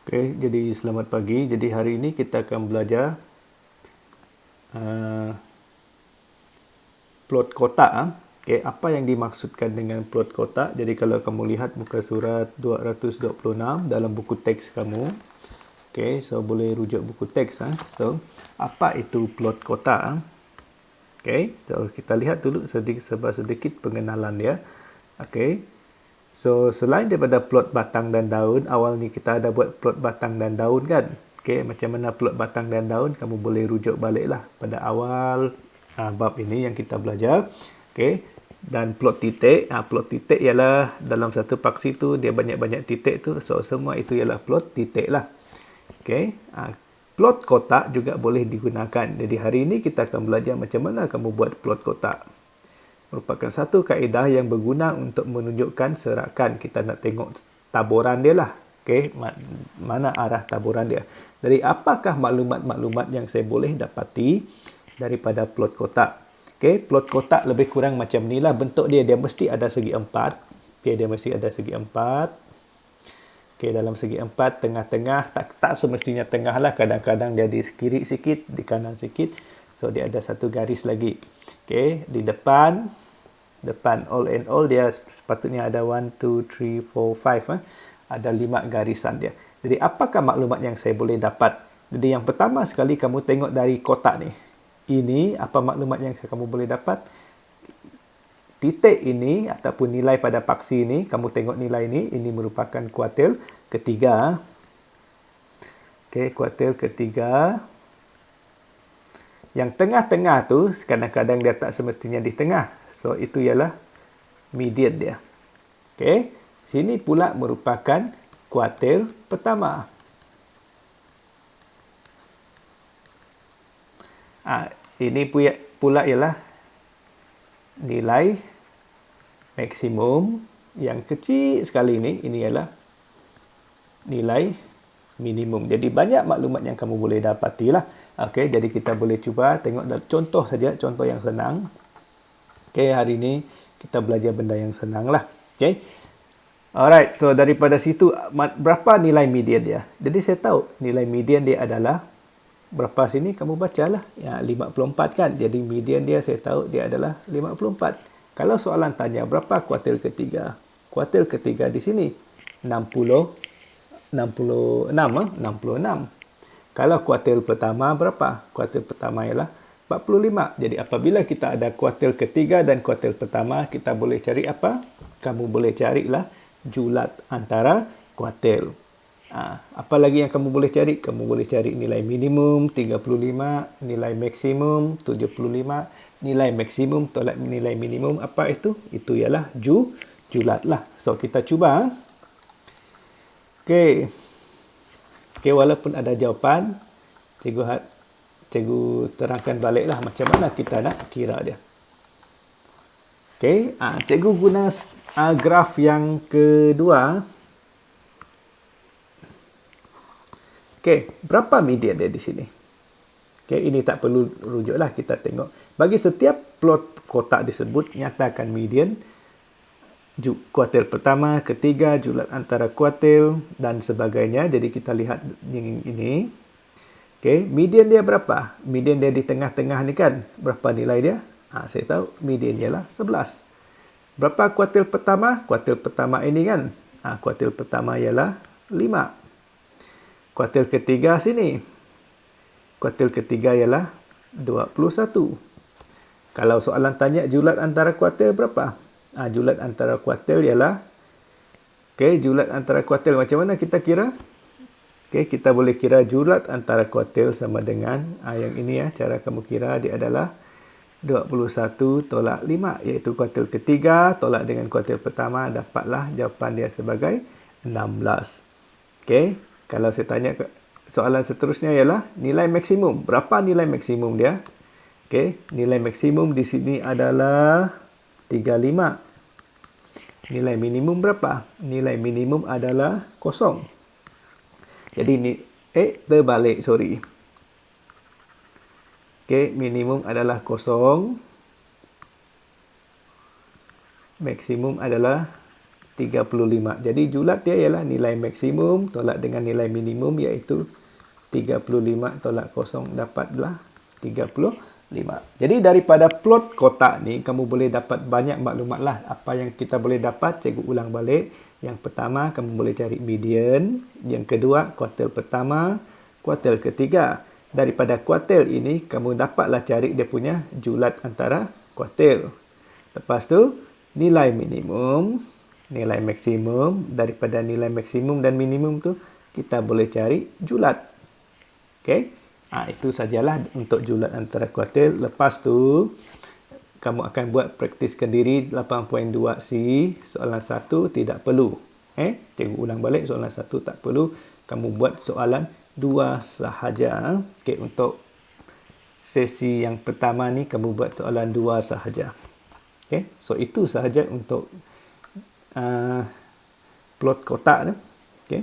Okey, jadi selamat pagi. Jadi hari ini kita akan belajar uh, plot kotak. Okey, apa yang dimaksudkan dengan plot kotak? Jadi kalau kamu lihat muka surat 226 dalam buku teks kamu, okey, so boleh rujuk buku teks. So, apa itu plot kotak? Okey, so kita lihat dulu sedikit pengenalan dia. Okey. So, selain daripada plot batang dan daun, awal ni kita ada buat plot batang dan daun kan? Okey, macam mana plot batang dan daun, kamu boleh rujuk baliklah pada awal bab ini yang kita belajar. Okey, dan plot titik ialah dalam satu paksi tu dia banyak-banyak titik tu. So, semua itu ialah plot titik lah. Okey, plot kotak juga boleh digunakan. Jadi hari ini kita akan belajar macam mana kamu buat plot kotak. Merupakan satu kaedah yang berguna untuk menunjukkan serakan. Kita nak tengok taburan dia lah. Okay? Mana arah taburan dia. Jadi apakah maklumat-maklumat yang saya boleh dapati daripada plot kotak. Okay? Plot kotak lebih kurang macam ni lah bentuk dia. Dia mesti ada segi empat. Okay? Dia mesti ada segi empat. Okay, dalam segi empat, tengah-tengah. Tak semestinya tengah lah. Kadang-kadang dia di kiri sikit, di kanan sikit. So, dia ada satu garis lagi. Okay, di depan all in all dia sepatutnya ada 1, 2, 3, 4, 5. Ada 5 garisan dia. Jadi apakah maklumat yang saya boleh dapat? Jadi yang pertama sekali kamu tengok dari kotak ni. Ini apa maklumat yang kamu boleh dapat? Titik ini ataupun nilai pada paksi ini, kamu tengok nilai ini merupakan kuartil ketiga. Okey, kuartil ketiga. Yang tengah-tengah tu, kadang-kadang dia tak semestinya di tengah. So, itu ialah median dia. Okey. Sini pula merupakan kuartil pertama. Ini pula ialah nilai maksimum. Yang kecil sekali ini ialah nilai minimum. Jadi, banyak maklumat yang kamu boleh dapati lah. Okey, jadi kita boleh cuba tengok contoh saja, contoh yang senang. Okey, hari ini kita belajar benda yang senang lah. Okey. Alright, so daripada situ, berapa nilai median dia? Jadi saya tahu nilai median dia adalah, berapa sini kamu bacalah. Ya, 54 kan? Jadi median dia saya tahu dia adalah 54. Kalau soalan tanya, berapa kuartil ketiga? Kuartil ketiga di sini, 66. Kalau kuartil pertama berapa? Kuartil pertama ialah 45. Jadi apabila kita ada kuartil ketiga dan kuartil pertama, kita boleh cari apa? Kamu boleh carilah julat antara kuartil. Apa lagi yang kamu boleh cari? Kamu boleh cari nilai minimum 35, nilai maksimum 75, nilai maksimum tolak nilai minimum. Apa itu? Itu ialah julat lah. So kita cuba. Okey. Okey, walaupun ada jawapan, cikgu terangkan baliklah macam mana kita nak kira dia. Okey, cikgu guna graf yang kedua. Okey, berapa median dia di sini? Okey, ini tak perlu rujuklah, kita tengok. Bagi setiap plot kotak disebut, nyatakan median kuartil pertama, ketiga, julat antara kuartil dan sebagainya. Jadi kita lihat yang ini. Okey, median dia berapa? Median dia di tengah-tengah ni kan. Berapa nilai dia? Saya tahu median ialah 11. Berapa kuartil pertama? Kuartil pertama ini kan. Kuartil pertama ialah 5. Kuartil ketiga sini. Kuartil ketiga ialah 21. Kalau soalan tanya julat antara kuartil berapa? Julat antara kuartil ialah, okey, julat antara kuartil macam mana kita kira? Okey, kita boleh kira julat antara kuartil sama dengan yang ini ya, cara kamu kira dia adalah 21 tolak 5, iaitu kuartil ketiga tolak dengan kuartil pertama, dapatlah jawapan dia sebagai 16. Okey, kalau saya tanya soalan seterusnya ialah nilai maksimum. Berapa nilai maksimum dia? Okey, nilai maksimum di sini adalah 35. Nilai minimum berapa? Nilai minimum adalah 0. Jadi ni terbalik, sorry. Okey, minimum adalah 0. Maksimum adalah 35. Jadi julat dia ialah nilai maksimum tolak dengan nilai minimum, iaitu 35 tolak kosong dapatlah 35. Jadi daripada plot kotak ni kamu boleh dapat banyak maklumat lah. Apa yang kita boleh dapat, cikgu ulang balik. Yang pertama, kamu boleh cari median. Yang kedua, kuartil pertama, kuartil ketiga. Daripada kuartil ini, kamu dapatlah cari dia punya julat antara kuartil. Lepas tu, nilai minimum, nilai maksimum. Daripada nilai maksimum dan minimum tu, kita boleh cari julat. Okey. Itu sajalah untuk julat antara kuartil. Lepas tu, kamu akan buat praktiskan diri 8.2C. Soalan 1 tidak perlu. Cikgu ulang balik, soalan 1 tak perlu. Kamu buat soalan 2 sahaja. Okey, untuk sesi yang pertama ni, kamu buat soalan 2 sahaja. Okey, so itu sahaja untuk plot kotak tu. Okey.